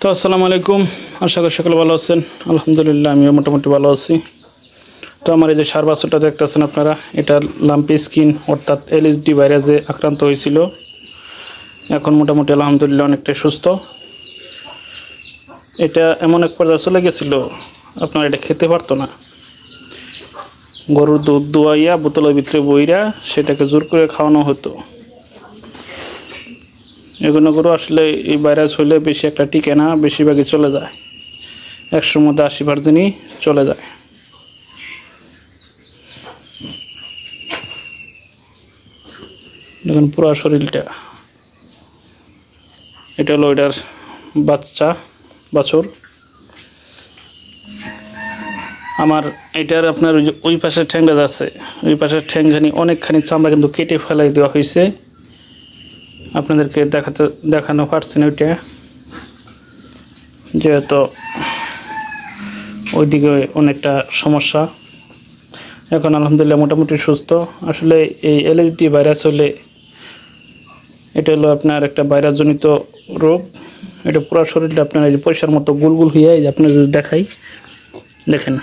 তো আসসালামু আলাইকুম, আশা করি সকলে ভালো আছেন। আলহামদুলিল্লাহ আমিও মোটামুটি ভালো আছি। তো আমার এই যে সার বাছুরটা দেখতেছেন আপনারা, এটা লাম্পি স্কিন অর্থাৎ এলএসডি ভাইরাসে আক্রান্ত হয়েছিল। এখন মোটামুটি আলহামদুলিল্লাহ অনেকটাই সুস্থ। এটা এমন এক পর্যায়ে চলে গেছিল, আপনারা এটা খেতে পারতো না। গরুর দুধ দুয়াইয়া বোতলের ভিতরে বইরা সেটাকে জোর করে খাওয়ানো হতো। এগুলো গরু আসলে এই ভাইরাস হলে বেশি একটা টিকে না, বেশিরভাগই চলে যায়। 100-র মধ্যে 80% চলে যায়। দেখুন পুরো শরীরটা, এটা হলো এটার বাছুর। আমার এটার আপনার ওই পাশের ঠ্যাংটা আছে, ওই পাশের ঠ্যাংখানি অনেকখানি চামড়া কিন্তু কেটে ফেলাই দেওয়া হয়েছে। আপনাদেরকে দেখানো পারছি না ওইটা, যেহেতু ওইদিকে অনেকটা সমস্যা। এখন আলহামদুলিল্লাহ মোটামুটি সুস্থ। আসলে এই এলএসডি ভাইরাস হলে এটা হলো আপনার একটা ভাইরাসজনিত রোগ। এটা পুরো শরীরটা আপনার এই যে পয়সার মতো গুলগুল হইয়া, এই যে আপনার যদি দেখাই, দেখেন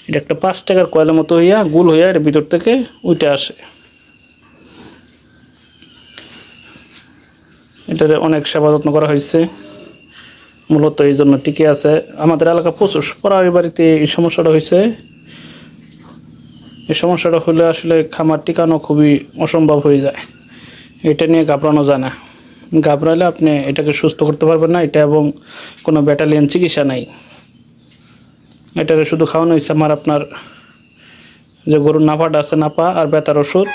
এটা একটা 5 টাকার কয়লার মতো হইয়া গুল হইয়া এর ভিতর থেকে উঠে আসে। এটার অনেক সেবা যত্ন করা হয়েছে, মূলত এই জন্য টিকে আছে। আমাদের এলাকা প্রচুর পরারি বাড়িতে এই সমস্যাটা হয়েছে। এই সমস্যাটা হলে আসলে খামার টিকানো খুবই অসম্ভব হয়ে যায়। এটা নিয়ে ঘাবড়ানো যায় না, ঘাবড়ালে আপনি এটাকে সুস্থ করতে পারবেন না। এটা এবং কোনো ব্যাটালিয়ান চিকিৎসা নাই। এটাকে শুধু খাওয়ানো হয়েছে আমার আপনার যে গরুর নাপাটা আছে, নাপা আর ব্যথার ওষুধ,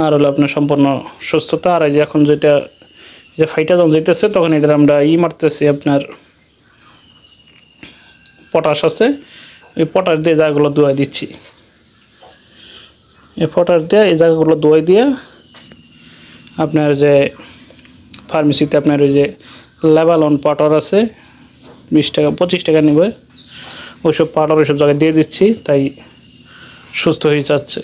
আর হলো আপনার সম্পূর্ণ সুস্থতা। আর এই যে এখন যেটা যে ফাইটা যখন যেতেছে তখন এটার আমরা মারতেছি, আপনার পটাশ আছে, ওই পটাশ দিয়ে জায়গাগুলো ধোয়াই দিচ্ছি। এই পটাশ দিয়ে এই জায়গাগুলো ধোয়াই দিয়ে আপনার যে ফার্মেসিতে আপনার ওই যে লেভালন পাউডার আছে, 20 টাকা 25 টাকা নেবে, ওইসব পাউডার ওইসব জায়গায় দিয়ে দিচ্ছি, তাই সুস্থ হয়ে যাচ্ছে।